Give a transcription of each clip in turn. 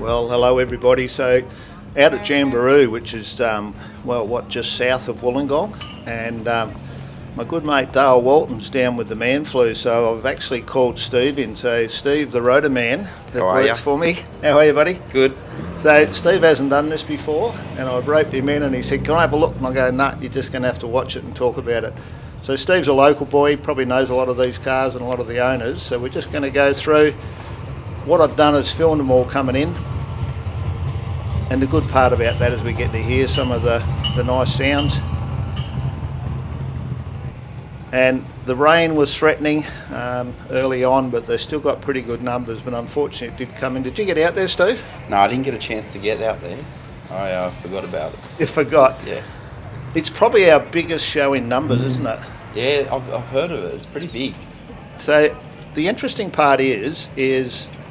Well, hello everybody. So, out at Jamberoo, which is just south of Wollongong, and my good mate Dale Walton's down with the man flu. So I've actually called Steve in. So Steve, the rotor man that works for me. How are you, buddy? Good. So Steve hasn't done this before, and I roped him in, and he said, "Can I have a look?" And I go, "Nah, you're just going to have to watch it and talk about it." So Steve's a local boy. He probably knows a lot of these cars and a lot of the owners. So we're just going to go through. What I've done is filmed them all coming in. And the good part about that is we get to hear some of the nice sounds. And the rain was threatening early on, but they've still got pretty good numbers. But unfortunately, it did come in. Did you get out there, Steve? No, I didn't get a chance to get out there. I forgot about it. You forgot? Yeah. It's probably our biggest show in numbers, isn't it? Yeah, I've heard of it. It's pretty big. So the interesting part is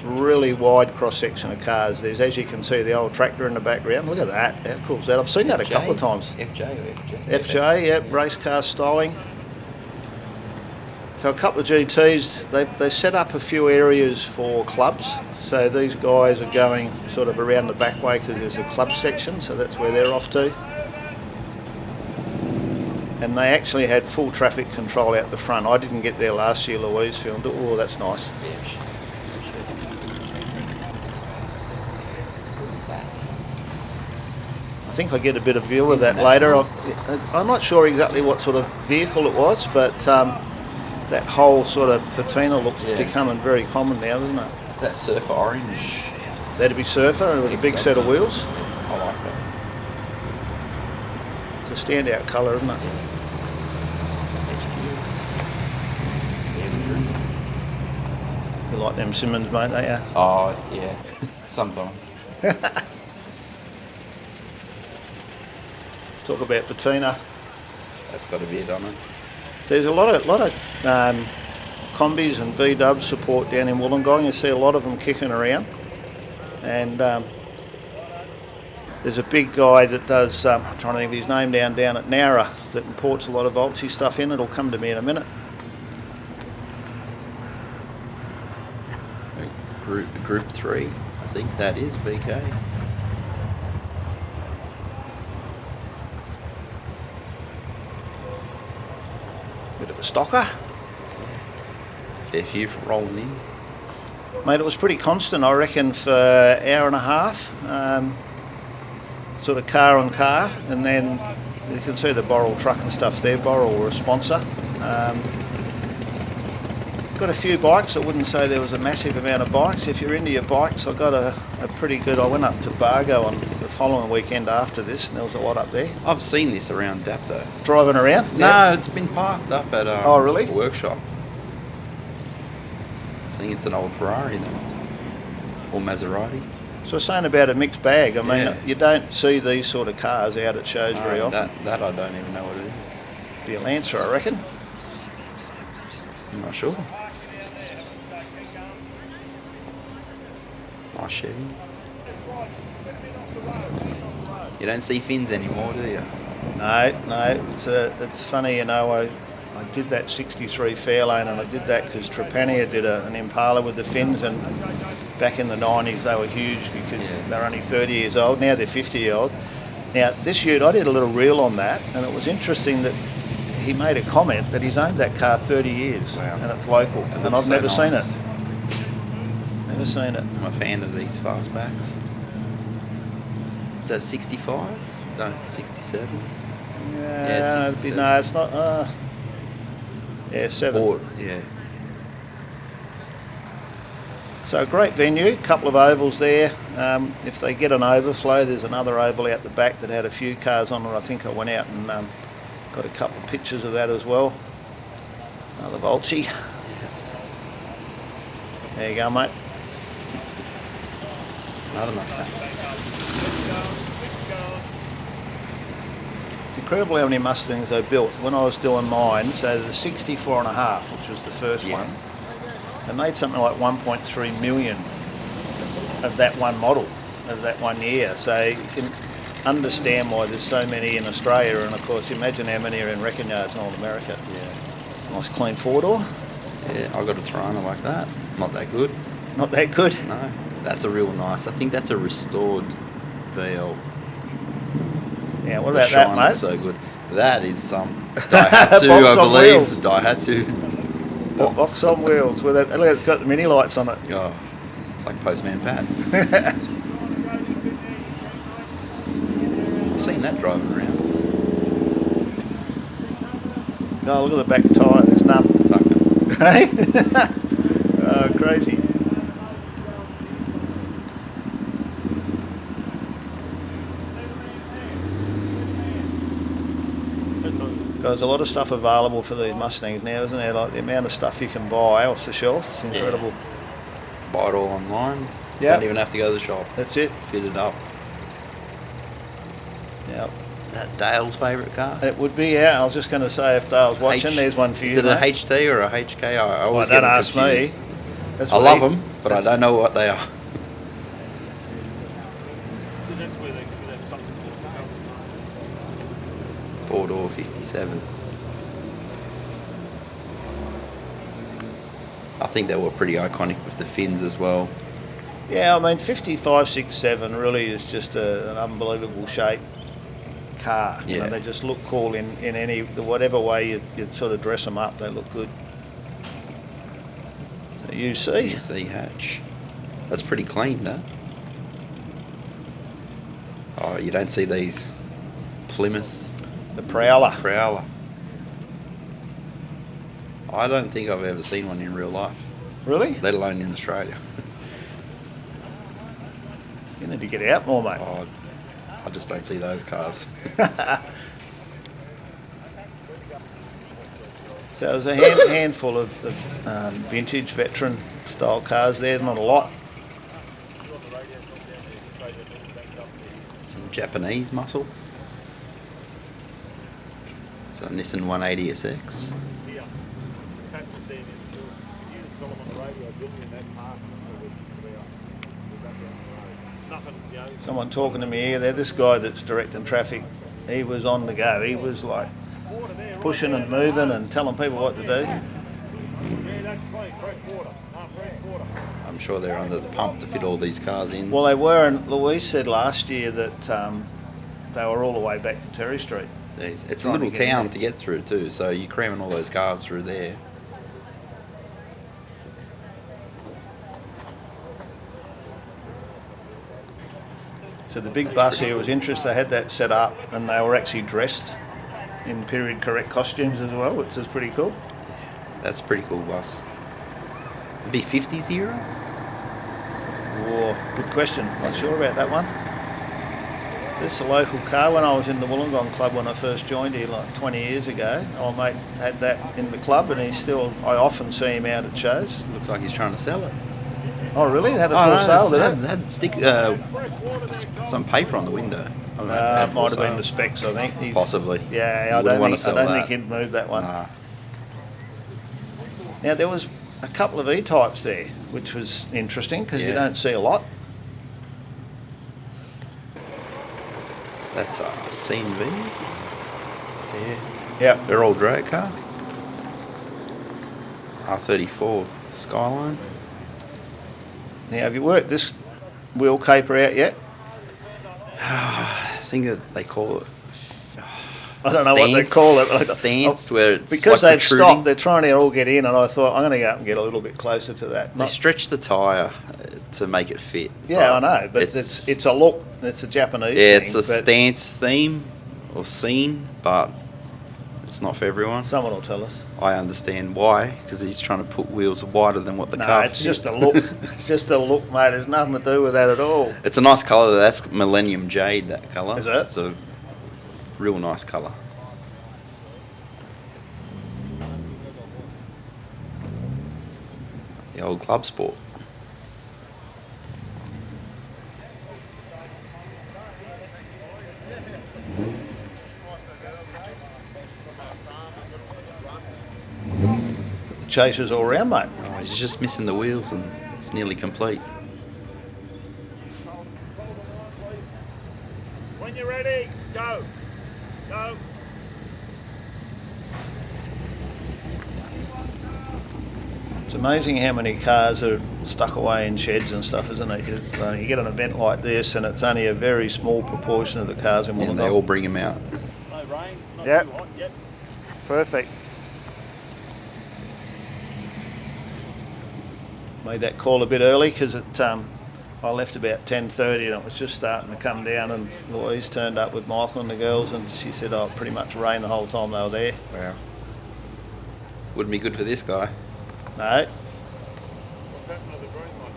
really wide cross-section of cars. There's, as you can see, the old tractor in the background. Look at that. How cool is that? I've seen that a couple of times. FJ or FJ? FJ, yeah, race car styling. So a couple of GTs, they set up a few areas for clubs. So these guys are going sort of around the back way because there's a club section, so that's where they're off to. And they actually had full traffic control out the front. I didn't get there last year, Louise filmed it. Oh, that's nice. Yeah, I think I get a bit of view of that later. I'm not sure exactly what sort of vehicle it was, but that whole sort of patina looks becoming very common now, isn't it? That Surfer orange. That'd be Surfer with a big set of wheels. I like that. It's a standout colour, isn't it? You like them Simmons, mate, don't you? Oh, yeah. Sometimes. Talk about patina. That's got a bit on it. There's a lot of combis and V-dubs support down in Wollongong. You see a lot of them kicking around. And there's a big guy that does, I'm trying to think of his name down at Nowra, that imports a lot of Voltsy stuff in. It'll come to me in a minute. Group 3, I think that is VK. Bit of a stocker. Fair few rolling in. Mate, it was pretty constant, I reckon, for an hour and a half. Sort of car on car, and then you can see the Borrell truck and stuff there. Borrell were a sponsor. Got a few bikes. I wouldn't say there was a massive amount of bikes. If you're into your bikes, I got a pretty good. I went up to Bargo on the following weekend after this, and there was a lot up there. I've seen this around Dapto. Driving around? No, it's been parked up at oh, really? a workshop. I think it's an old Ferrari then, or Maserati. So I was saying about a mixed bag. I mean, you don't see these sort of cars out at shows very often. That I don't even know what it is. Be a Lancer, I reckon. I'm not sure. Nice Chevy. You don't see fins anymore, do you? No. It's funny, you know. I did that 63 Fairlane, and I did that because Trepania did an Impala with the fins, and back in the 90s they were huge because they're only 30 years old. Now they're 50-year-old. Now this ute I did a little reel on that, and it was interesting that he made a comment that he's owned that car 30 years, and it's local, and I've never seen it. Never seen it. I'm a fan of these fastbacks. Is that 65? No, 67. Yeah, 67. No, it's not. 7. Or, yeah. So a great venue, couple of ovals there. If they get an overflow, there's another oval out the back that had a few cars on it. I think I went out and got a couple of pictures of that as well. Another Voltsy. There you go, mate. Another Mustang. It's incredible how many Mustangs they built. When I was doing mine, so the 64.5, which was the first one, they made something like 1.3 million of that one model, of that one year. So you can understand why there's so many in Australia, and of course imagine how many are in wrecking yards in all America. Yeah. Nice clean four-door. Yeah, I got a Torana like that. Not that good. Not that good? No. That's a real nice. I think that's a restored VL. Yeah, what The about that, shine mate? looks so good. That is some Daihatsu, Box I on believe. wheels. Daihatsu Box on wheels. With it. Look, it's got the mini lights on it. Oh, it's like Postman Pat. I've seen that driving around. Oh, look at the back tyre. There's none. Tucker. Hey? Oh, crazy. There's a lot of stuff available for these Mustangs now, isn't there? Like the amount of stuff you can buy off the shelf, it's incredible. Yeah. Buy it all online. Yeah. Don't even have to go to the shop. That's it. Fit it up. Yeah. That Dale's favourite car? It would be, yeah. I was just going to say, if Dale's watching, there's one for you. Is it a mate. HT or a HK? I always Don't get ask confused. me. That's I what love them, but I don't know what they are. Four-door 57. I think they were pretty iconic with the fins as well. Yeah, I mean, 55, 6, 7 really is just an unbelievable shape car. You know, Yeah. they just look cool in whatever way you sort of dress them up, they look good. UC. UC hatch. That's pretty clean, though. Oh, you don't see these Plymouth. The Prowler. Prowler. I don't think I've ever seen one in real life, Really? let alone in Australia. You need to get out more, mate. Oh, I just don't see those cars. So there's a handful of vintage veteran style cars there, not a lot. Some Japanese muscle. It's a Nissan 180SX. Someone talking to me here there, this guy that's directing traffic, he was on the go. He was like pushing and moving and telling people what to do. I'm sure they're under the pump to fit all these cars in. Well, they were, and Louise said last year that they were all the way back to Terry Street. Jeez, it's a Trying to little get in town there. to get through too, so you're cramming all those cars through there. So the big bus here was interesting. They had that set up and they were actually dressed in period correct costumes as well, which is pretty cool. That's a pretty cool bus. It'd be 50s era? Oh, good question. Not sure about that one. This is a local car. When I was in the Wollongong Club when I first joined here like 20 years ago, our mate had that in the club and I often see him out at shows. Looks like he's trying to sell it. Oh really? It had a Oh, full no, sale, did it it? had some paper on the window. I don't know if it had It full might have been sale. the specs, I think. Possibly. Yeah, You I wouldn't don't wanna think sell that. he'd move that one. Nah. Now there was a couple of E-types there, which was interesting because you Yeah. don't see a lot. That's a C&V, is it? Yeah. Yep. They're all drag car. R34 Skyline. Now, have you worked this wheel caper out yet? I think that they call it. I don't know what they call it. Stance, where it's Because like they've protruding. stopped, they're trying to all get in, and I thought I'm going to go up and get a little bit closer to that. They stretch the tyre to make it fit. Yeah, I know, but it's a look. It's a Japanese. Yeah, thing, it's a but stance theme or scene, but it's not for everyone. Someone will tell us. I understand why, because he's trying to put wheels wider than what the No, car. it's just a look. It's just a look, mate. There's nothing to do with that at all. It's a nice colour. That's Millennium Jade. That colour. Is it? It's a real nice colour. The old Clubsport. Chasers all round, mate. Oh, he's just missing the wheels and it's nearly complete. When you're ready, go. Go. It's amazing how many cars are stuck away in sheds and stuff, isn't it? You get an event like this and it's only a very small proportion of the cars in Wollongong. And they all bring them out. No rain, not Yep. too hot yet. Perfect. Made that call a bit early because I left about 10:30 and it was just starting to come down, and Louise turned up with Michael and the girls and she said, oh, it pretty much rained the whole time they were there. Wow. Wouldn't be good for this guy. No. What's happened to the green one?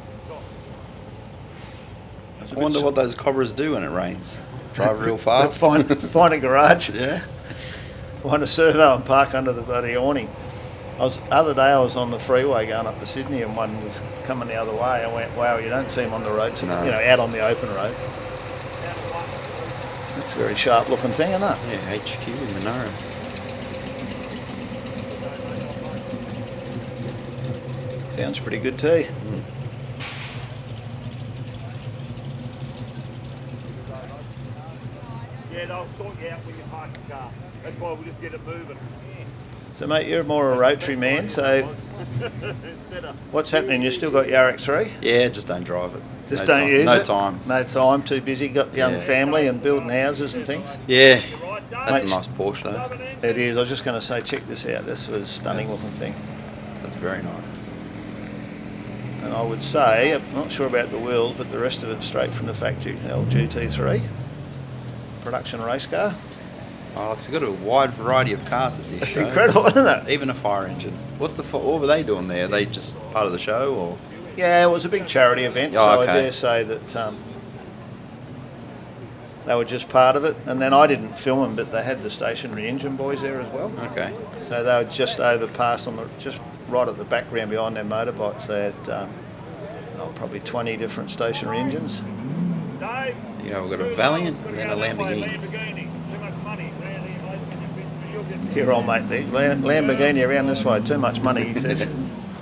Stop. I wonder what those cobras do when it rains. Drive real fast. Find a garage. Yeah. Find a servo and park under the bloody awning. Other day I was on the freeway going up to Sydney and one was coming the other way. I went, wow, you don't see them on the road, No. out on the open road. That's a very sharp looking thing, isn't it? Yeah, HQ in Monaro. Sounds pretty good too. Yeah, they'll sort you out when you park the car. That's why we'll just get it moving. So mate, you're more a rotary man, so Instead of what's happening? You still got your RX3? Yeah, just don't drive it. Just No don't time. use No it? time. No time, too busy, got young Yeah. family and building houses and things? Yeah, right, Dave. that's a Mate, nice Porsche though. It is. I was just going to say, check this out. This was a stunning Yes. looking thing. That's very nice. And I would say, I'm not sure about the wheels, but the rest of it's straight from the factory. The old GT3, production race car. Oh, it's got a wide variety of cars at this It's show. incredible, isn't it? Even a fire engine. What were they doing there? Are they just part of the show, or? Yeah, it was a big charity event, Oh, so okay. I dare say that they were just part of it. And then I didn't film them, but they had the stationary engine boys there as well. Okay. So they were just overpassed on just right at the background behind their motorbikes. They had probably 20 different stationary engines. Dave. Yeah, we've got a Valiant and then a Lamborghini. Too much money. You'll get Here, old mate, the Lamborghini around this way. Too much money, he says.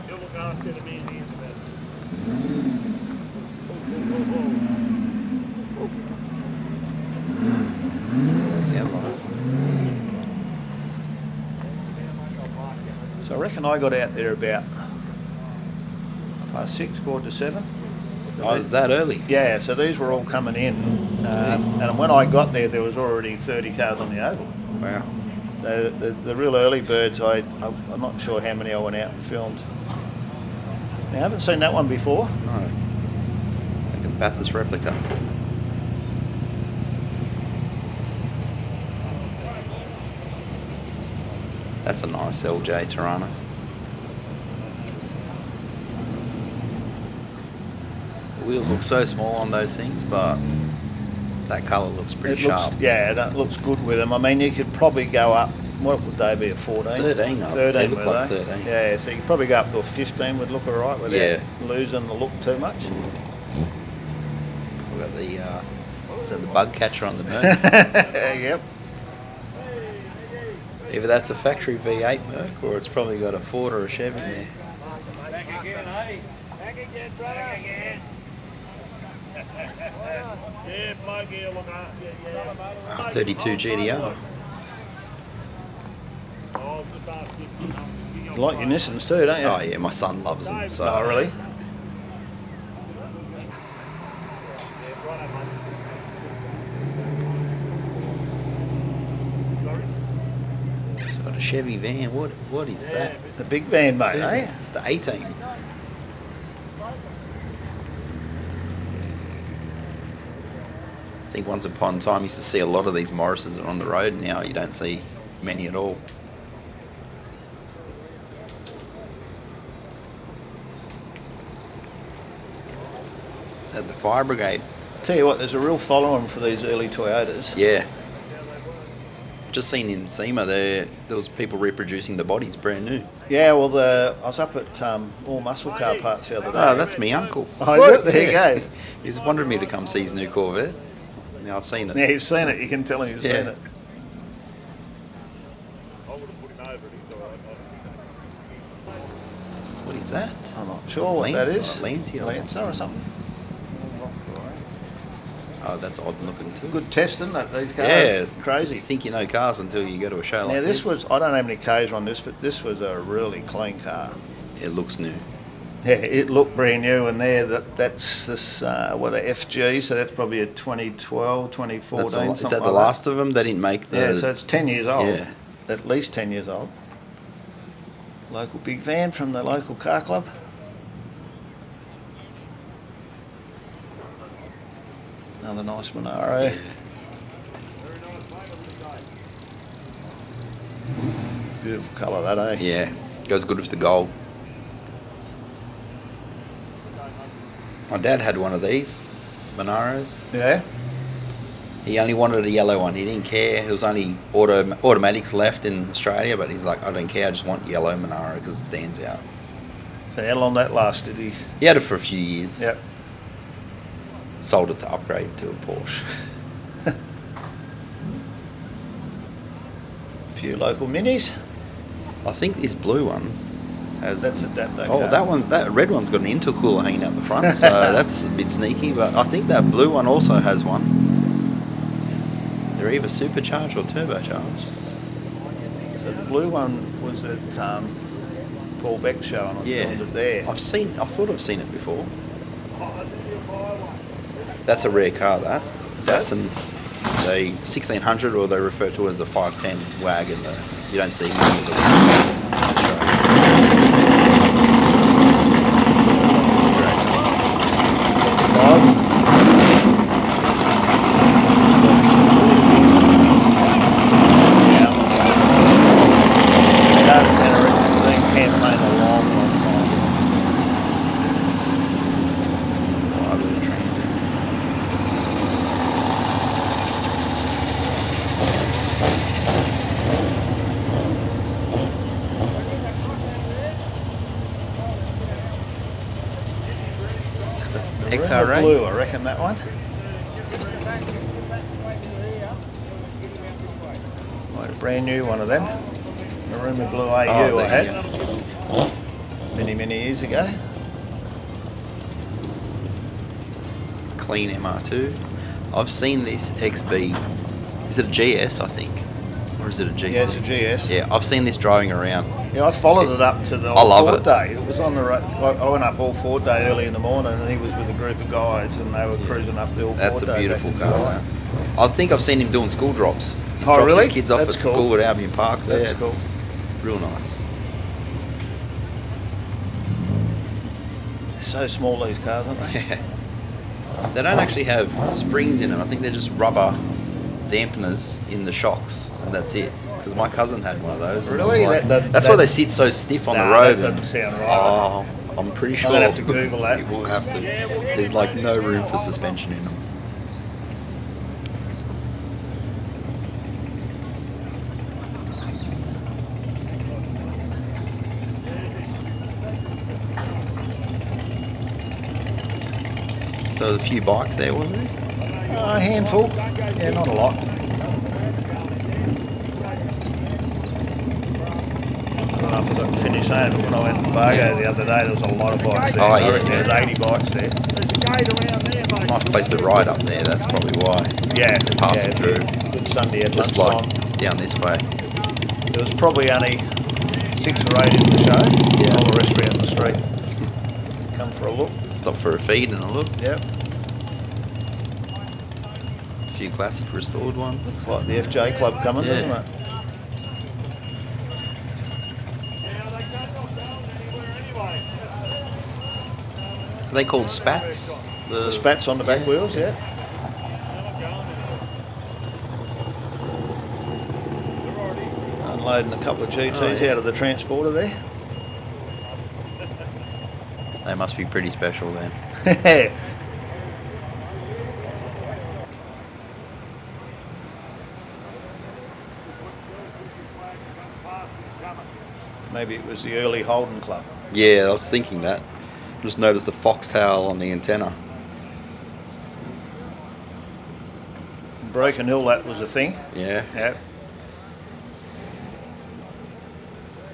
You'll look after the man here about Sounds nice. So I reckon I got out there about 6:15, 7. Oh, is that early? Yeah, so these were all coming in. And when I got there, there was already 30 cars on the oval. Wow. So the real early birds, I'm not sure how many I went out and filmed. Now, I haven't seen that one before. No. Like a Bathurst replica. That's a nice LJ Torana. The wheels look so small on those things, but that colour looks pretty sharp. That looks good with them. I mean, you could probably go up, what would they be, a 14? 13, I- 13 they look were like they? 13. Yeah, so you could probably go up to a 15 would look all right without losing the look too much. We've got the, is that the bug catcher on the Merc? Yep. Either that's a factory V8 Merc or it's probably got a Ford or a Chev in there. back again, eh? Back again, brother. Back again. Yeah, bloke here, look after you. 32 GDR. Oh, just ask him. You like your Nissans too, don't you? Oh yeah, my son loves them. So Oh, really? It's got a Chevy van. What is that? The big van, mate, eh? The 18. I think once upon a time you used to see a lot of these Morrises on the road. Now you don't see many at all. Is that the fire brigade? Tell you what, there's a real following for these early Toyotas. Yeah. Just seen in SEMA there was people reproducing the bodies brand new. Yeah, well, I was up at All Muscle Car Parts the other day. Oh, that's me uncle. Oh, is it? There you go. He's wanted me to come see his new Corvette. Now I've seen it. Yeah, you've seen it. You can tell him you've seen it. I would have put him over it. He's all right. What is that? I'm not sure what that is. Lancia or Lancer or something. Oh, that's odd looking too. Good test, isn't it? These cars. Yeah, It's crazy. You think you know cars until you go to a show Now like this this. was, I don't know how many Ks were on this, but this was a really clean car. It looks new. Yeah, it looked brand new, and that's this, the FG, so that's probably a 2012, 2014, Is that the last of them? They didn't make the... Yeah, so it's 10 years old. Yeah. At least 10 years old. Local big van from the local car club. Another nice Monaro. Yeah. Beautiful colour that, eh? Yeah, goes good with the gold. My dad had one of these Monaros. Yeah? He only wanted a yellow one. He didn't care. There was only automatics left in Australia, but he's like, I don't care. I just want yellow Monaro because it stands out. So how long that lasted? He had it for a few years. Yep. Sold it to upgrade to a Porsche. A few local minis. I think this blue one has... That's a Dapto Oh, car. that red one's got an intercooler hanging out the front, so that's a bit sneaky, but I think that blue one also has one. They're either supercharged or turbocharged. So the blue one was at Paul Beck's show, and I filmed it there. I thought I've seen it before. That's a rare car, that. That's a 1600, or they refer to as a 510 wagon. You don't see many of them. XRA? Blue, I reckon that one. Like a brand new one of them. Maroon with blue AU I had many years ago. Clean MR2. I've seen this XB. Is it a GS, I think? Or is it a GS? Yeah, it's a GS. Yeah, I've seen this driving around. Yeah, I followed it up to the I love Ford it. Day. It was on the road. I went up all Ford Day early in the morning, and he was with a group of guys, and they were cruising up the all That's Ford a Day. beautiful back in car. July. I think I've seen him doing school drops. He Oh, drops really? his kids off That's at cool. school at Albion Park there. That's cool. It's real nice. They're so small, these cars, aren't they? Yeah. They don't actually have springs in them. I think they're just rubber dampeners in the shocks, and that's it. Because my cousin had one of those. and Really? I was like, That- that's why they sit so stiff on the road. That doesn't sound right. Oh, I'm pretty sure. I'll have to Google that. You will have to. There's like no room for suspension in them. So there's a few bikes there, wasn't it? A handful. Yeah, not a lot. I forgot to finish saying, but when I went to Bargo the other day, there was a lot of bikes there. Oh, I yeah, reckon yeah. there's 80 bikes there. There's a gate around there, mate. Nice place to ride up there, that's probably why. Yeah, Passing yeah, through. Good Sunday at Just lunchtime. like down this way. There was probably only 6 or 8 in the show. Yeah. All the rest were out in the street. Come for a look. Stop for a feed and a look. Yep. A few classic restored ones. Looks like the FJ Club coming, Yeah. doesn't it? Are they called spats? The spats on the back wheels, yeah. Unloading a couple of GTs out of the transporter there. They must be pretty special then. Maybe it was the early Holden Club. Yeah, I was thinking that. Just noticed the foxtail on the antenna. Broken Hill, that was a thing. Yeah. Yeah.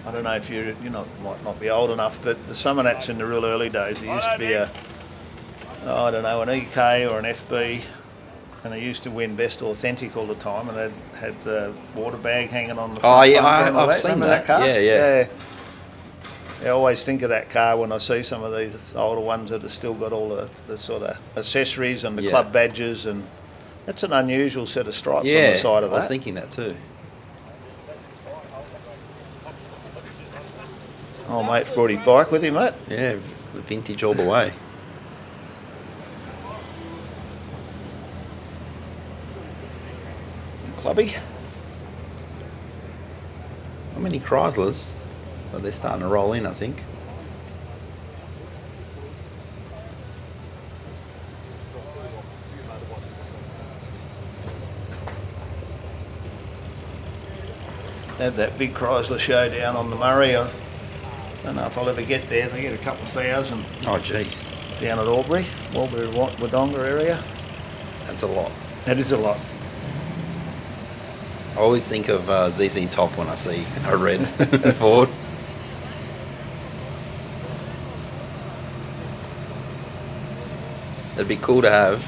I don't know if you might not be old enough, but some of that's in the real early days. There used to be an EK or an FB, and they used to win Best Authentic all the time, and they had the water bag hanging on the front. Oh, yeah, bumper and all I've seen Remember that. car? Yeah. I always think of that car when I see some of these older ones that have still got all the sort of accessories and the club badges, and that's an unusual set of stripes on the side of that. I was thinking that too. Oh, mate's brought his bike with him, mate. Yeah, vintage all the way. Clubby. Not many Chryslers, but they're starting to roll in, I think. They have that big Chrysler show down on the Murray. I don't know if I'll ever get there. They get a couple of thousand. Oh, jeez. Down at Wodonga area. That's a lot. That is a lot. I always think of ZZ Top when I see a red Ford. That'd be cool to have.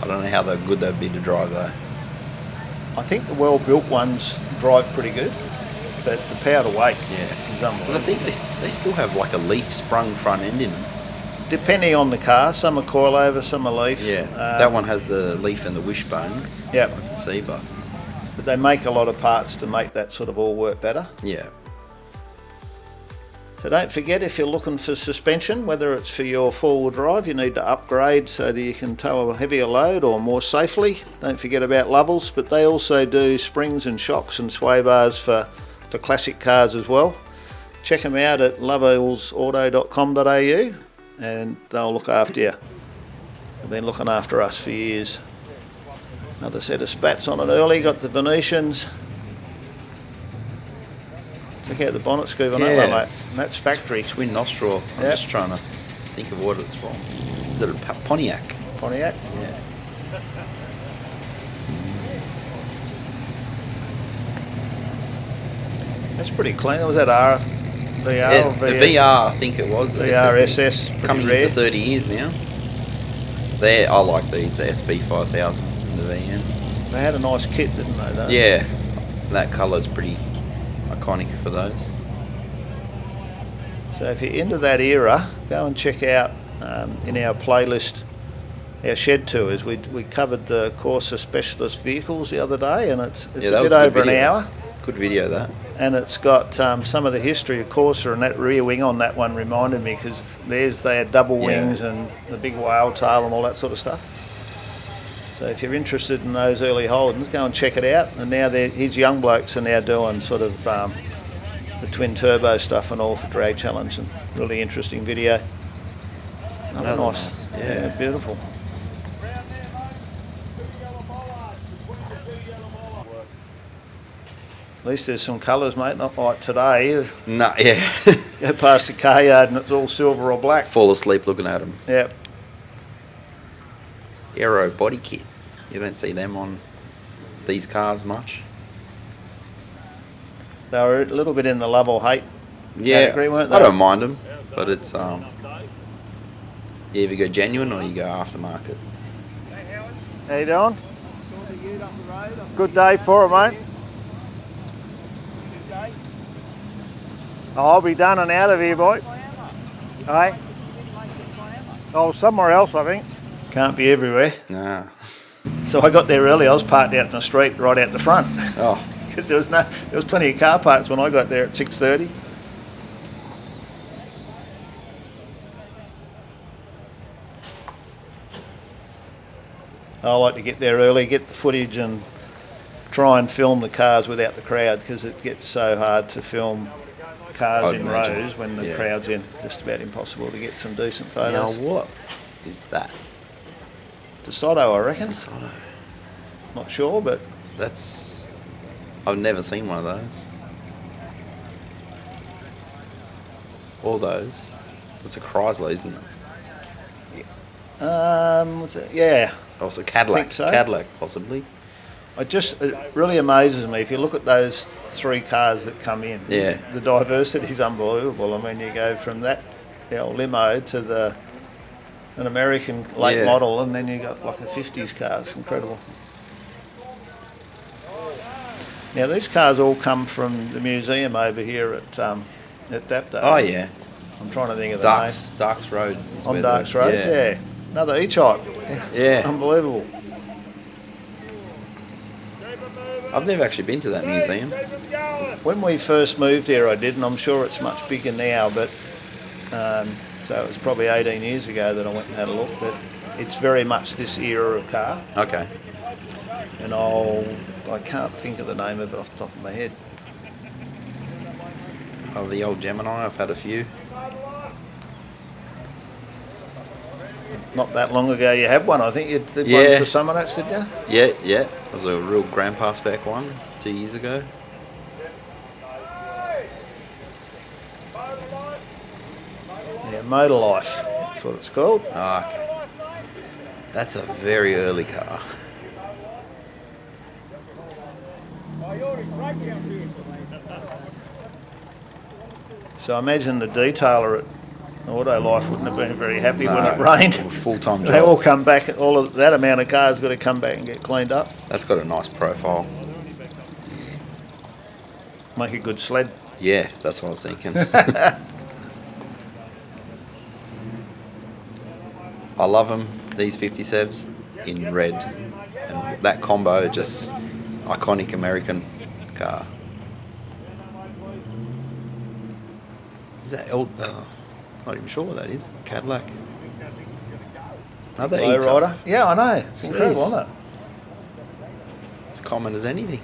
I don't know how good they'd be to drive though. I think the well-built ones drive pretty good, but the power to weight is Because unbelievable. I think they still have like a leaf sprung front end in them. Depending on the car, some are coilover, some are leaf. Yeah, that one has the leaf and the wishbone. Yep. I can see, but They make a lot of parts to make that sort of all work better. yeah. So don't forget, if you're looking for suspension, whether it's for your four-wheel drive, you need to upgrade so that you can tow a heavier load or more safely. Don't forget about Lovells, but they also do springs and shocks and sway bars for classic cars as well. Check them out at lovellsauto.com.au and they'll look after you. They've been looking after us for years. Another set of spats on it early, got the Venetians. Check out the bonnet scoop on that one, mate. And that's factory. Twin nostril. I'm just trying to think of what it's from. Is it a Pontiac? Pontiac? Yeah. That's pretty clean. Was that VR? Yeah, or the VR, I think it was. VRSS, coming rare. into 30 years now. I like these, the SV5000s in the VM. They had a nice kit, didn't they? Though? Yeah, that colour's pretty iconic for those. So if you're into that era, go and check out in our playlist our shed tours. We covered the Corsa Specialist vehicles the other day, and it's a bit over an hour. Good video, that. And it's got some of the history of Corsa, and that rear wing on that one reminded me, because they had double wings and the big whale tail and all that sort of stuff. So if you're interested in those early Holdens, go and check it out. And now his young blokes are now doing sort of the twin turbo stuff and all for Drag Challenge, and really interesting video. Another Nice. Yeah, beautiful. At least there's some colours, mate, not like today. No, yeah. Go past a car yard and it's all silver or black. Fall asleep looking at them. Yep. Aero body kit. You don't see them on these cars much. They were a little bit in the love or hate category, weren't they? I don't mind them, but it's you either go genuine or you go aftermarket. How you doing? Good day for it, mate. Oh, I'll be done and out of here, boy. Hey? Oh, somewhere else, I think. Can't be everywhere. Nah. So I got there early. I was parked out in the street right out the front. Oh. Because there was plenty of car parks when I got there at 6:30. I like to get there early, get the footage and try and film the cars without the crowd, because it gets so hard to film cars I'd in imagine. rows when the crowd's in. It's just about impossible to get some decent Now photos. what is that? DeSoto, I reckon. DeSoto. Not sure, but I've never seen one of those. All those. It's a Chrysler, isn't it? what's it? Yeah. Also Cadillac. think so. Cadillac, possibly. It really amazes me if you look at those three cars that come in. Yeah. The diversity is unbelievable. I mean, you go from the old limo to an American late model, and then you got like a 50s car. It's incredible. Now these cars all come from the museum over here at Dapto. Oh yeah. I'm trying to think of the name. Darks Road. Is On where Darks Road, yeah. Another E-type. Yeah. Unbelievable. I've never actually been to that museum. When we first moved here, I did, and I'm sure it's much bigger now, but so it was probably 18 years ago that I went and had a look, but it's very much this era of car. Okay. And I can't think of the name of it off the top of my head. Oh, the old Gemini, I've had a few. Not that long ago you had one. I think you did Yeah. one for someone else, did you? Yeah. It was a real grandpa spec one 2 years ago. Yeah, Motor Life. That's what it's called. Oh, okay. That's a very early car. So I imagine the detailer at Auto Life wouldn't have been very happy when it No, rained. a full-time They all job. come back, all of that amount of cars got to come back and get cleaned up. That's got a nice profile. Make a good sled. Yeah, that's what I was thinking. I love them, these 57s in red. And that combo, just iconic American car. Is that not even sure what that is. Cadillac. Another E-type. Lowrider. Yeah, I know. It's incredible, Jeez. isn't it? It's common as anything.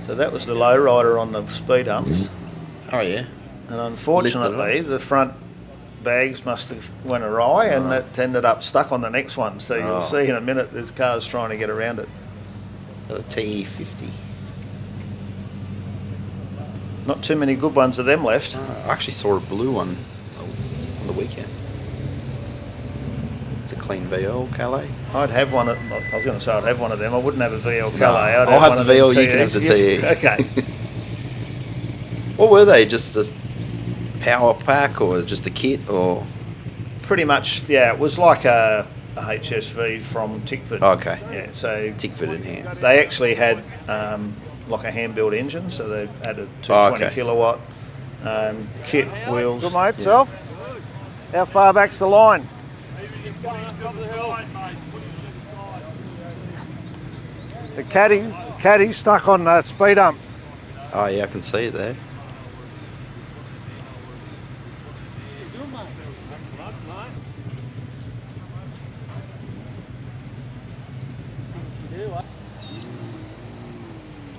So that was the lowrider on the speed humps. Oh, yeah. And unfortunately, the front bags must have went awry and that ended up stuck on the next one. So you'll see in a minute there's cars trying to get around it. Got a TE50. Not too many good ones of them left. I actually saw a blue one on the weekend. It's a clean VL Calais. I'd have one. I was going to say I'd have one of them. I wouldn't have a VL No, Calais. I'd I'll have one the of them VL, you can have the TE. TEs. Okay. What were they? Just a power pack or just a kit or? Pretty much, yeah. It was like a HSV from Tickford. Okay. Yeah. So Tickford enhanced. they actually had like a hand-built engine, so they added 220 kilowatt kit wheels. Good mate, self? How far back's the line? The caddy stuck on the speed hump. Oh yeah, I can see it there.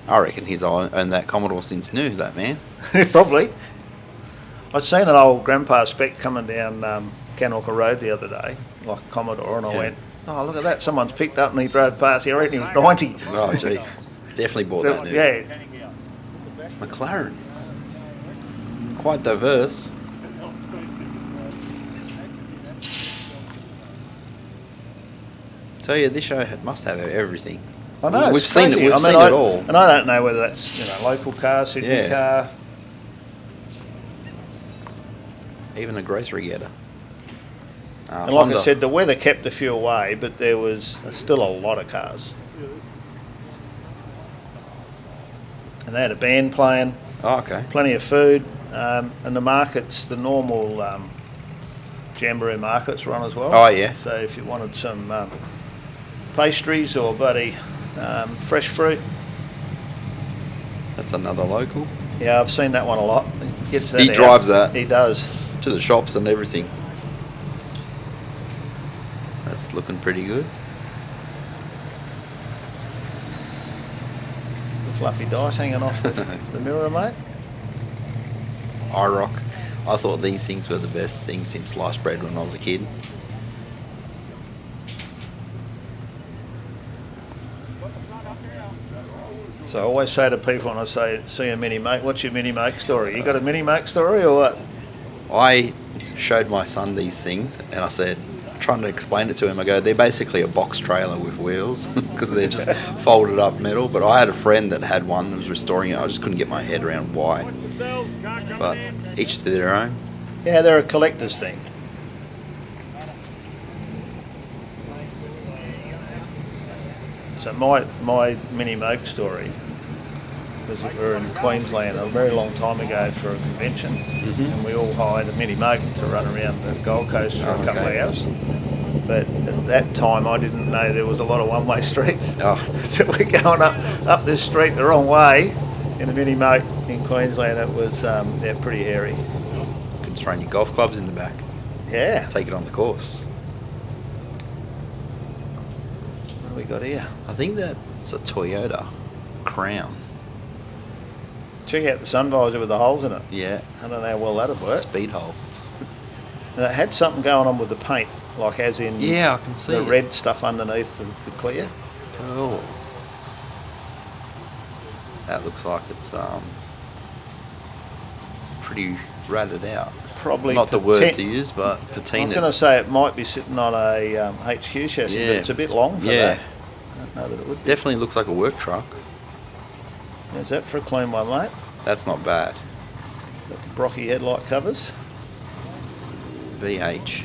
I reckon he's owned that Commodore since new, that man. Probably. I'd seen an old grandpa spec coming down Canalka Road the other day, like a Commodore, and I went, oh, look at that, someone's picked up and he drove past here. I reckon he was 90. Oh, jeez. Definitely bought So, that new. yeah. McLaren. Quite diverse. So yeah, this show must have everything. I know, We've it's seen it. crazy. We've I mean, seen it all. And I don't know whether that's local car, Sydney car. Even a grocery getter. And like Honda. I said, the weather kept a few away, but there was still a lot of cars. And they had a band playing, Oh, okay. plenty of food, and the markets, the normal Jamberoo markets were on as well. Oh, yeah. So if you wanted some pastries or bloody fresh fruit. That's another local. Yeah, I've seen that one a lot. He gets that He out. drives that. He does. To the shops and everything. That's looking pretty good. The fluffy dice hanging off the mirror, mate. iRock. I thought these things were the best things since sliced bread when I was a kid. So I always say to people when I see a mini make, what's your mini make story? You got a mini make story or what? I showed my son these things and I said, trying to explain it to him, I go, they're basically a box trailer with wheels because they're just folded up metal. But I had a friend that had one and was restoring it. I just couldn't get my head around why. But each to their own. Yeah, they're a collector's thing. So my mini moke story because we were in Queensland a very long time ago for a convention, and we all hired a mini motor to run around the Gold Coast for a couple of hours. But at that time, I didn't know there was a lot of one-way streets. Oh. So we're going up this street the wrong way in a mini motor in Queensland. It was pretty hairy. Could just run your golf clubs in the back. Yeah. Take it on the course. What do we got here? I think that's a Toyota Crown. Check out the sun visor with the holes in it. Yeah. I don't know how well that'll work. Speed holes. And it had something going on with the paint, like as in Yeah, I can see the it. red stuff underneath the clear. Cool. That looks like it's pretty ratted out. Probably Not the word to use, but I patina. was going to say it might be sitting on a HQ chassis, Yeah. but it's a bit long for Yeah. that. I don't know that it would be. Definitely looks like a work truck. Is that for a clean one, mate? That's not bad. Got the Brocky headlight covers. VH.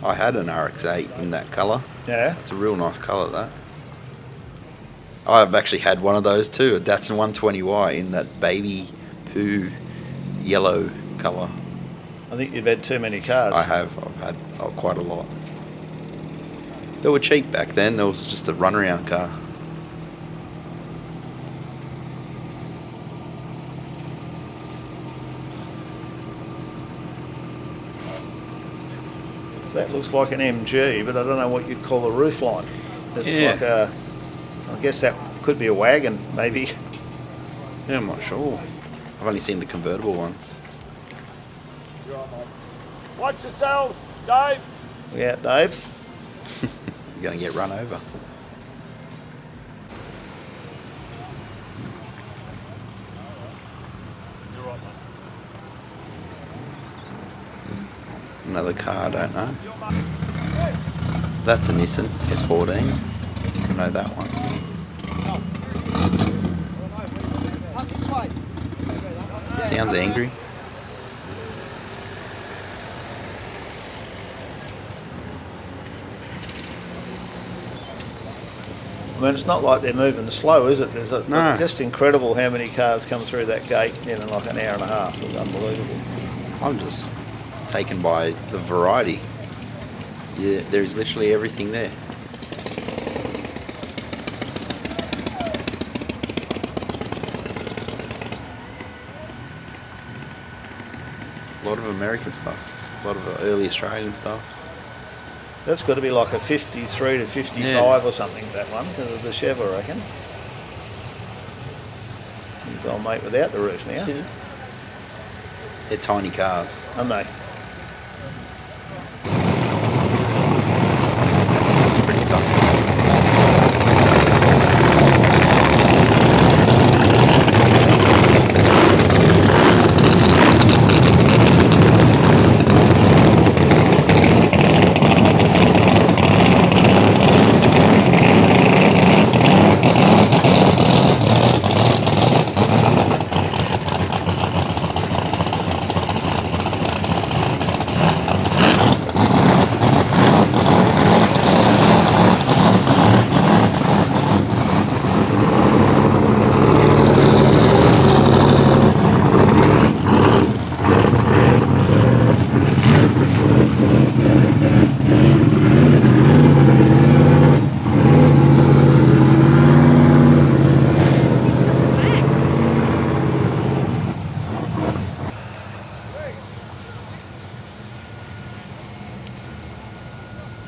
I had an RX-8 in that colour. Yeah. It's a real nice colour, that. I've actually had one of those too, a Datsun 120Y in that baby poo yellow colour. I think you've had too many cars. I've had quite a lot. They were cheap back then. There was just a runaround car. That looks like an MG, but I don't know what you'd call a roofline. It's Yeah. like a, I guess that could be a wagon, maybe. Yeah, I'm not sure. I've only seen the convertible ones. Watch yourselves, Dave. We out, Dave? You're going to get run over. You're right, mate. Another car, I don't know. That's a Nissan S14. I know that one. Sounds angry. I mean, it's not like they're moving slow, is it? There's No. it's just incredible how many cars come through that gate in like an hour and a half. It's unbelievable. I'm just taken by the variety. Yeah, there's literally everything there. A lot of American stuff, a lot of early Australian stuff. That's got to be like a 53 to 55 Yeah. or something, that one, because of the Chev, I reckon. He's old mate without the roof now, They're tiny cars. aren't they? It's pretty tough.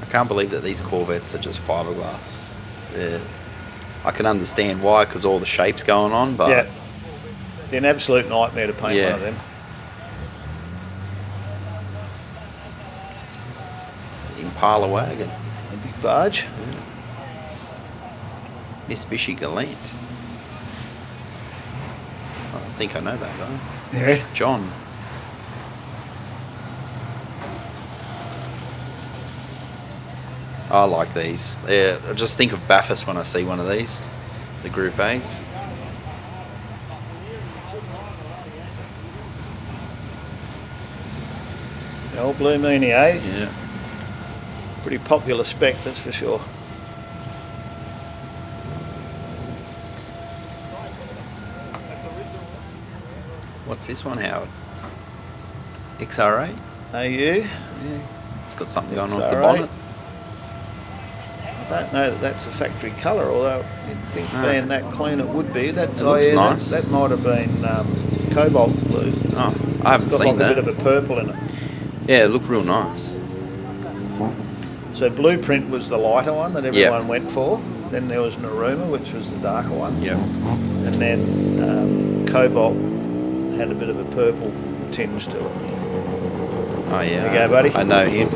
I can't believe that these Corvettes are just fiberglass. I can understand why, because all the shapes going on, but Yeah. Be an absolute nightmare to paint Yeah. one of them. Impala wagon, A big barge. Mitsubishi Galant. I think I know that guy. Yeah. John. I like these. I just think of Bathurst when I see one of these, the Group A's. The old Blue Meanie, eh? Yeah. Pretty popular spec, that's for sure. What's this one, Howard? XR8? AU. Yeah. It's got something going on with the XR8. bonnet. I don't know that that's a factory colour, although you'd think being that clean it would be. That's, It looks yeah, nice. That might have been cobalt blue. Oh, I haven't It's got seen like that. a bit of a purple in it. Yeah, it looked real nice. So Blueprint was the lighter one that everyone went for. Then there was Naruma, which was the darker one. Yeah. And then Cobalt had a bit of a purple tinge to it. Oh yeah. There you go, buddy. I know him.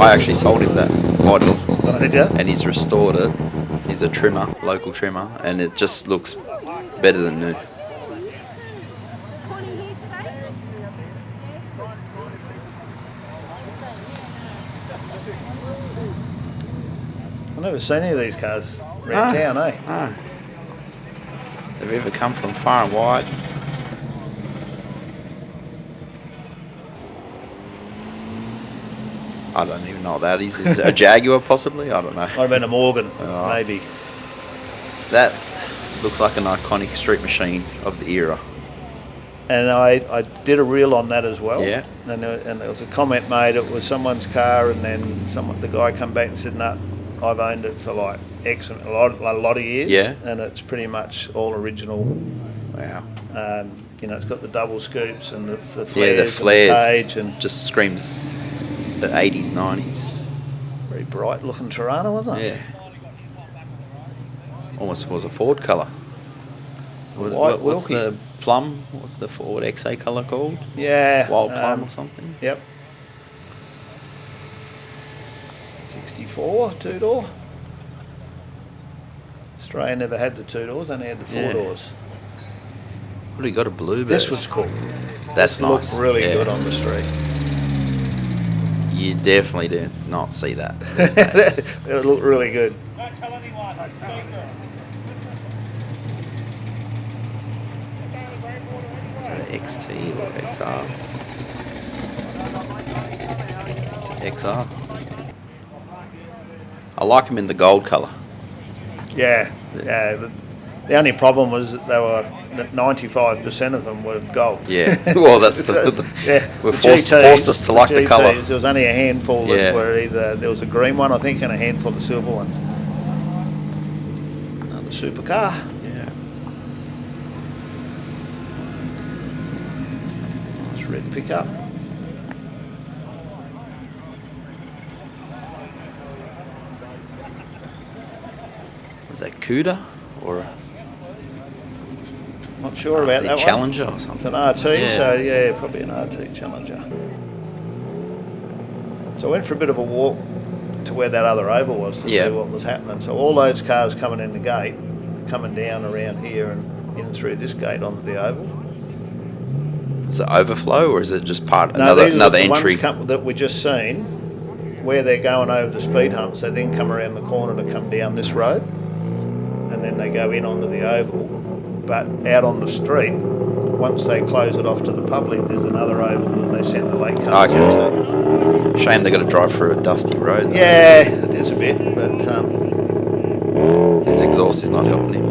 I actually sold him that model, Oh, did you? and he's restored it. He's a trimmer, local trimmer, and it just looks better than new. I've never seen any of these cars around town, eh? No. They've either come from far and wide. I don't even know what that is. Is it a Jaguar, possibly? I don't know. Might have been a Morgan, Oh. maybe. That looks like an iconic street machine of the era. And I did a reel on that as well. Yeah. And there was a comment made, it was someone's car, and then the guy come back and said, no, I've owned it for like a lot of years. Yeah. And it's pretty much all original. Wow. You know, it's got the double scoops and the flares, Yeah, the flares and the cage, and just screams the 80s, 90s. very bright looking Torana, wasn't it? Yeah. Almost was a Ford colour. White What's Wilkie. the plum? What's the Ford XA colour called? Yeah. Wild plum or something? Yep. 64, two-door. Australia never had the two doors, only had the four Yeah. doors. What do you got, a Bluebird? This was cool. That's This nice. looked really Yeah. good on the street. You definitely did not see that these days. It looked really good. Don't tell anyone. Is that an XT or XR? It's an XR. I like them in the gold colour. Yeah, yeah. The only problem was that that 95% of them were gold. Yeah, well, that's yeah. We're The forced us to like the GTs, colour. There was only a handful that Yeah. were either, there was a green one, I think, and a handful of silver ones. Another supercar. Yeah. Nice red pickup. Was that Cuda or a Not sure about that one. Challenger or It's something? an RT, Yeah. so yeah, probably an RT Challenger. So I went for a bit of a walk to where that other oval was to Yeah. see what was happening. So all those cars coming in the gate, coming down around here and in through this gate onto the oval. Is it overflow or is it just part No, another these are another the entry? ones that we just seen, where they're going over the speed humps. They then come around the corner to come down this road, and then they go in onto the oval. But out on the street, once they close it off to the public, there's another oval that they send the late cars into. Shame they got to drive through a dusty road. Though. Yeah, it is a bit, but His exhaust is not helping him.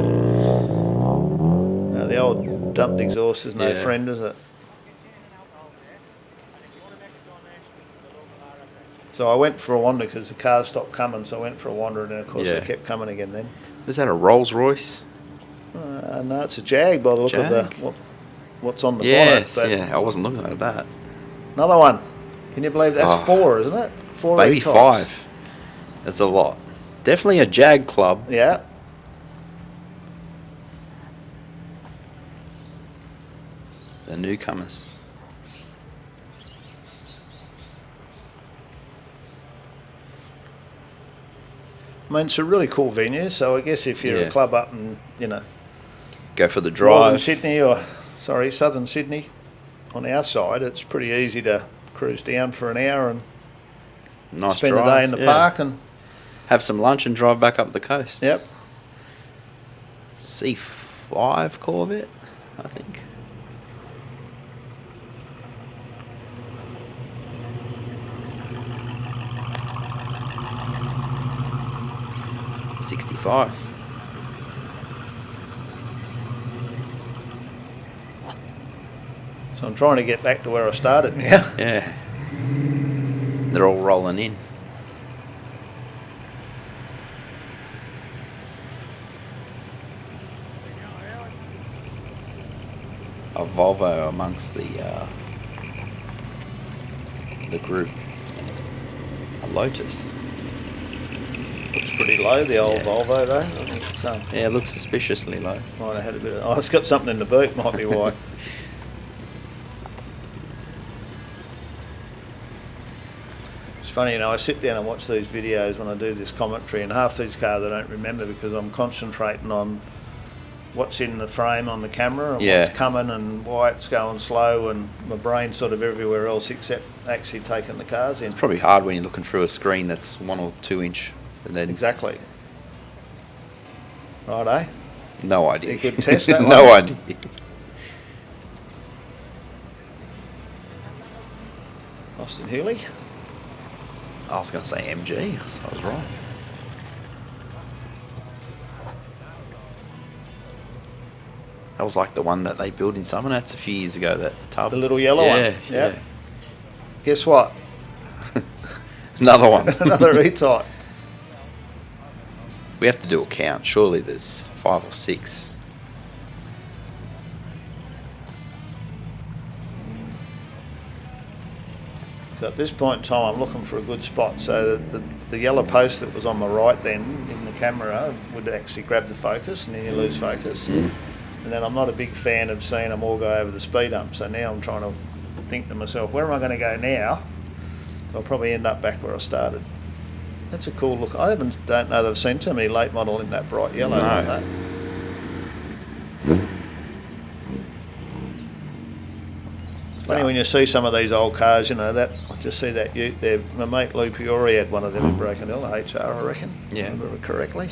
no, the old dumped exhaust is no Yeah. friend, is it? So I went for a wander because the cars stopped coming, so I went for a wander, and then of course Yeah. they kept coming again then. Is that a Rolls Royce? No, it's a Jag by the look of Jag? what's on the Yes, bonnet. But yeah. I wasn't looking at that. another one. Can you believe that's Oh. 4, isn't it? 4 Maybe E-types. 5. That's a lot. Definitely a Jag club. Yeah. The newcomers. I mean, it's a really cool venue, so I guess if you're Yeah. a club up in, Go for the Northern drive. Sydney southern Sydney, on our side, it's pretty easy to cruise down for an hour and Nice spend drive. the day in the yeah. park and, Have some lunch and drive back up the coast. yep. C5 Corvette, I think. $65. So I'm trying to get back to where I started now. Yeah. They're all rolling in. A Volvo amongst the group. A Lotus. Looks pretty low, the old Volvo though. I think it's Yeah, it looks suspiciously low. might have had a bit of. Oh, it's got something in the boot. Might be why. It's funny, I sit down and watch these videos when I do this commentary, and half these cars I don't remember because I'm concentrating on what's in the frame on the camera and what's coming and why it's going slow, and my brain's sort of everywhere else except actually taking the cars in. It's probably hard when you're looking through a screen that's 1 or 2 inch. And then Exactly. Right, no idea. You could test that No one. idea. Austin Healy. I was going to say MG, so I was wrong. That was like the one that they built in Summernats a few years ago, that tub. The little yellow one. Yeah. Guess what? Another one. Another E-Type. We have to do a count. Surely there's 5 or 6. So at this point in time, I'm looking for a good spot. So the yellow post that was on my right then in the camera would actually grab the focus, and then you lose focus. And then I'm not a big fan of seeing them all go over the speed hump. So now I'm trying to think to myself, where am I going to go now? So I'll probably end up back where I started. That's a cool look. I don't know that I've seen too many late model in that bright yellow like that. It's funny when you see some of these old cars, that I just see that ute there. My mate Lou Piori had one of them in Broken Hill, HR, I reckon. Yeah. Remember it correctly.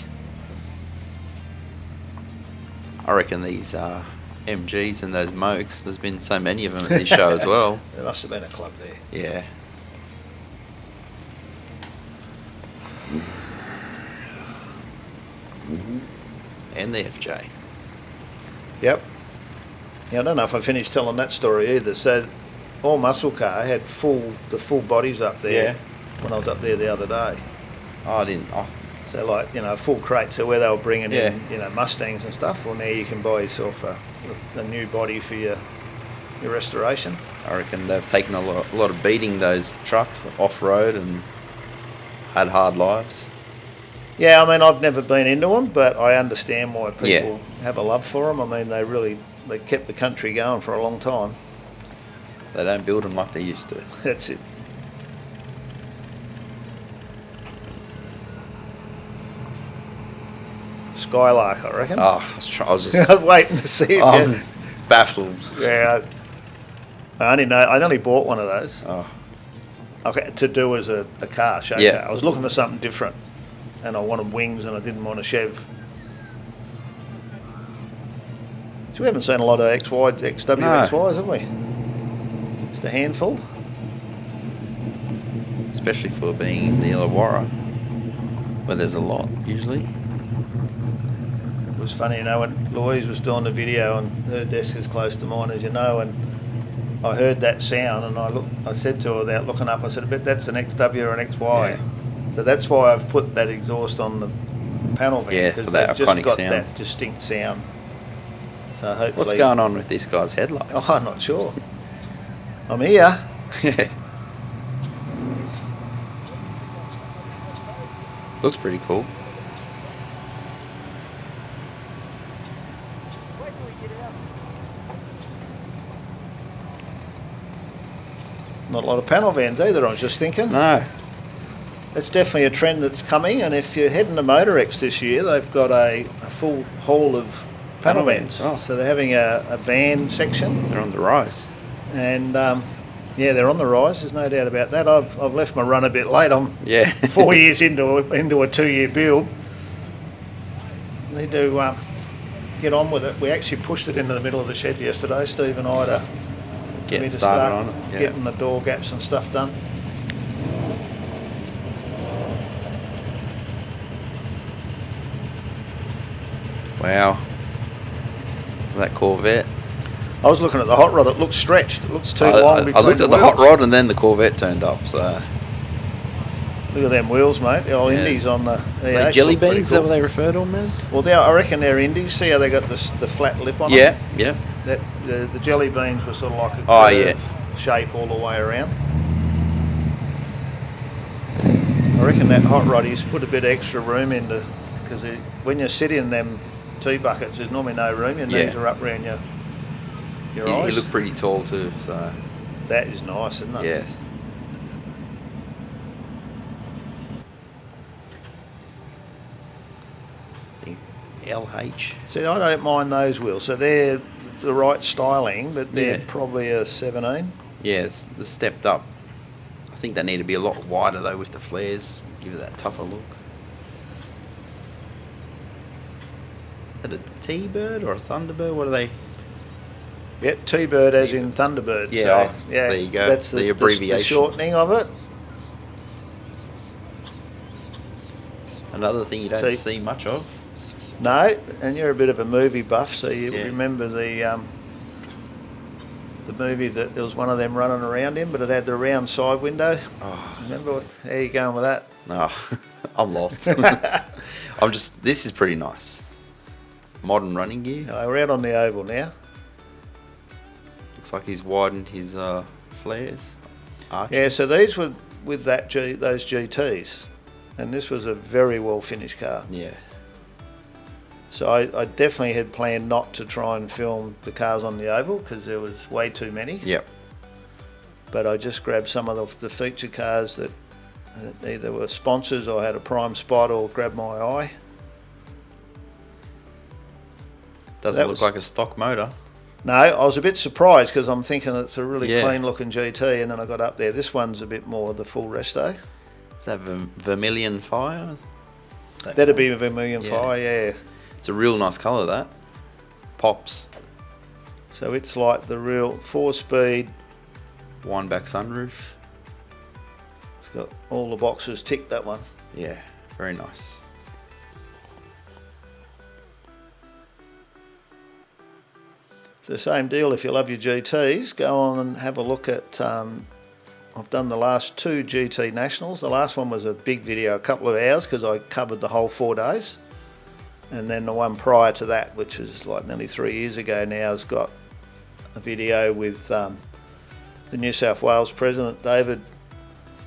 I reckon these MGs and those Mokes, there's been so many of them at this show as well. There must have been a club there. Yeah. And the FJ. Yep. Yeah, I don't know if I finished telling that story either. So, all Muscle Car had the full bodies up there when I was up there the other day. Oh, I didn't. So, like, full crate. So where they were bringing in, Mustangs and stuff. Well, now you can buy yourself a new body for your restoration. I reckon they've taken a lot of beating, those trucks off road, and had hard lives. Yeah, I mean, I've never been into them, but I understand why people have a love for them. I mean, they kept the country going for a long time. They don't build them like they used to. That's it. Skylark, I reckon. Oh, I was just waiting to see if baffled. Yeah, I only bought one of those. Oh. Okay, to do as a car, show car. I was looking for something different, and I wanted wings, and I didn't want a Chev. So we haven't seen a lot of XWXYs, have we? Just a handful. Especially for being in the Illawarra, where there's a lot, usually. It was funny, when Louise was doing the video, and her desk is close to mine, as you know, and I heard that sound, and I said to her without looking up, I said, I bet that's an XW or an XY. Yeah. So that's why I've put that exhaust on the panel van. Yeah, for that they've iconic just got sound. That distinct sound. So hopefully... What's going on with this guy's headlights? Oh, I'm not sure. I'm here. Yeah. Looks pretty cool. Not a lot of panel vans either, I was just thinking. No. It's definitely a trend that's coming, and if you're heading to Motorex this year, they've got a full hall of panel vans. Oh. So they're having a van section. They're on the rise. And they're on the rise, there's no doubt about that. I've left my run a bit late. I'm 4 years into a 2-year build. Need to get on with it. We actually pushed it into the middle of the shed yesterday, Steve and I, to Getting started on it. Yeah. Getting the door gaps and stuff done. Wow. That Corvette. I was looking at the hot rod. It looks stretched. It looks too long I between looked at the hot rod and then the Corvette turned up. So Look at them wheels, mate. The old Yeah. Indies on the They E8s jelly look pretty beans, is that cool. what they refer to them as? Well, I reckon they're Indies. See how they got the flat lip on Yeah, them? yeah. The jelly beans were sort of like a Oh, curved yeah. shape all the way around. I reckon that hot rod is put a bit of extra room into, because when you sit in them tea buckets, there's normally no room. Your knees are up around your eyes. You look pretty tall too, so That is nice, isn't it? yeah. LH. See, I don't mind those wheels. So they're the right styling, but they're Yeah. probably a 17. Yeah, it's the stepped up. I think they need to be a lot wider though with the flares. Give it that tougher look. Is it a T-Bird or a Thunderbird? What are they? Yeah, T-Bird as in Thunderbird. Yeah, so, yeah, there you go, That's the abbreviation. the shortening of it. Another thing you don't See- see much of. No, and you're a bit of a movie buff, so you Yeah. remember the movie that there was one of them running around in, but it had the round side window. Oh, Remember how you going with that? no, I'm lost. This is pretty nice. Modern running gear. We're out on the oval now. Looks like he's widened his flares. Arches. Yeah, so these were with those GTs, and this was a very well finished car. Yeah. So I definitely had planned not to try and film the cars on the oval because there was way too many. Yep. But I just grabbed some of the feature cars that either were sponsors or had a prime spot or grabbed my eye. Doesn't That look was- like a stock motor. No, I was a bit surprised because I'm thinking it's a really Yeah. clean looking GT, and then I got up there. This one's a bit more the full resto. Is that Vermilion Fire? That'd be a Vermilion Yeah. Fire, yeah. It's a real nice colour, that. Pops. So it's like the real 4-speed. Wind back sunroof. It's got all the boxes ticked, that one. Yeah, very nice. It's the same deal. If you love your GTs, go on and have a look at. I've done the last 2 GT Nationals. The last one was a big video, a couple of hours, because I covered the whole 4 days. And then the one prior to that, which is like nearly 3 years ago now, has got a video with the New South Wales President, David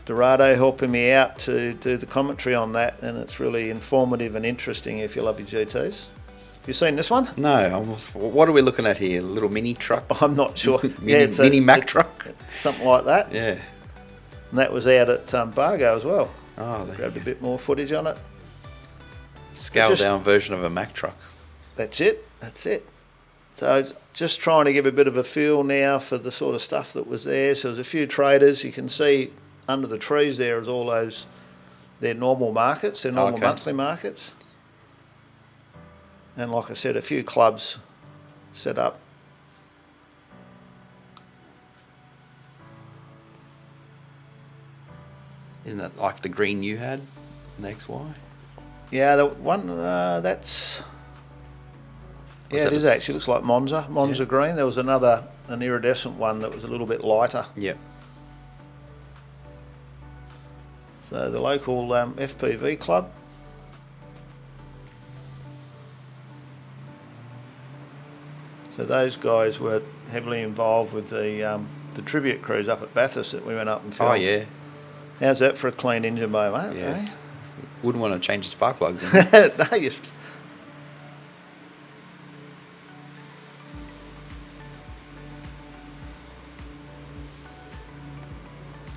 Dorado, helping me out to do the commentary on that. And it's really informative and interesting if you love your GTs. You seen this one? No, what are we looking at here? A little mini truck? I'm not sure. Mini Mack truck? Something like that. Yeah. And that was out at Bargo as well. Oh, there Grabbed you a go. bit more footage on it. Scaled Just- down version of a Mack truck. That's it. That's it. So just trying to give a bit of a feel now for the sort of stuff that was there. So there's a few traders. You can see under the trees there is all those, their normal markets, their normal Okay. monthly markets. And like I said, a few clubs set up. Isn't that like the green you had? The XY? Yeah, the one, that's... Was Yeah, that it is a actually. It looks like Monza green. There was an iridescent one that was a little bit lighter. Yep. So the local FPV club. So those guys were heavily involved with the tribute cruise up at Bathurst that we went up and filmed. Oh, yeah. How's that for a clean engine bay, mate? Yes. Wouldn't want to change the spark plugs in. Eh? No,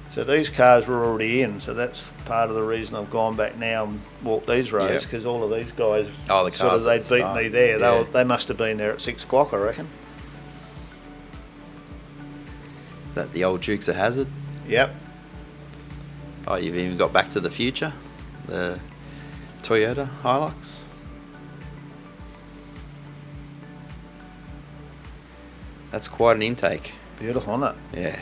So these cars were already in, so that's part of the reason I've gone back now and walked these roads, Yep. because all of these guys, Oh, the sort of, cars they'd at the beat start. me there. Yeah. They must have been there at 6 o'clock, I reckon. Is that the old Dukes of Hazzard? Yep. Oh, you've even got Back to the Future, the Toyota Hilux. That's quite an intake. Beautiful, isn't it? Yeah.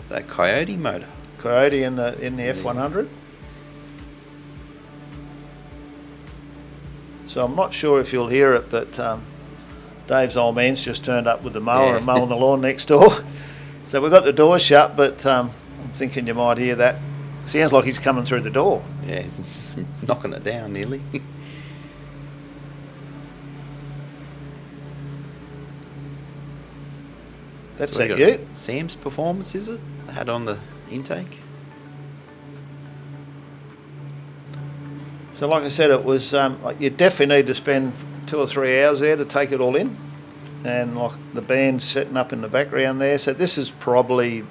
That Coyote motor. Coyote in the F100. So I'm not sure if you'll hear it, but Dave's old man's just turned up with the mower and mowing the lawn next door. So we've got the door shut, but I'm thinking you might hear that. Sounds like he's coming through the door. Yeah, he's knocking it down nearly. That's So that we got ute. Sam's performance, is it? Had on the intake. So like I said, it was like you definitely need to spend 2 or 3 hours there to take it all in, and like the band's setting up in the background there. So this is probably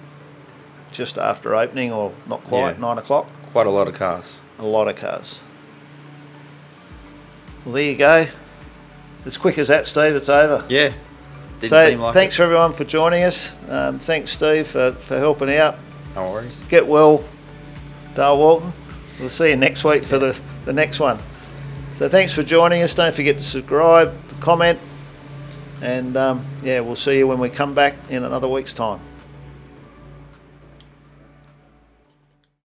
just after opening, or not quite, 9 o'clock. Quite a lot of cars. A lot of cars. Well, there you go. As quick as that, Steve, it's over. Yeah. Didn't seem like thanks for everyone for joining us. Thanks, Steve, for helping out. No worries. Get well, Dale Walton. We'll see you next week for the next one. So thanks for joining us. Don't forget to subscribe, to comment, and we'll see you when we come back in another week's time.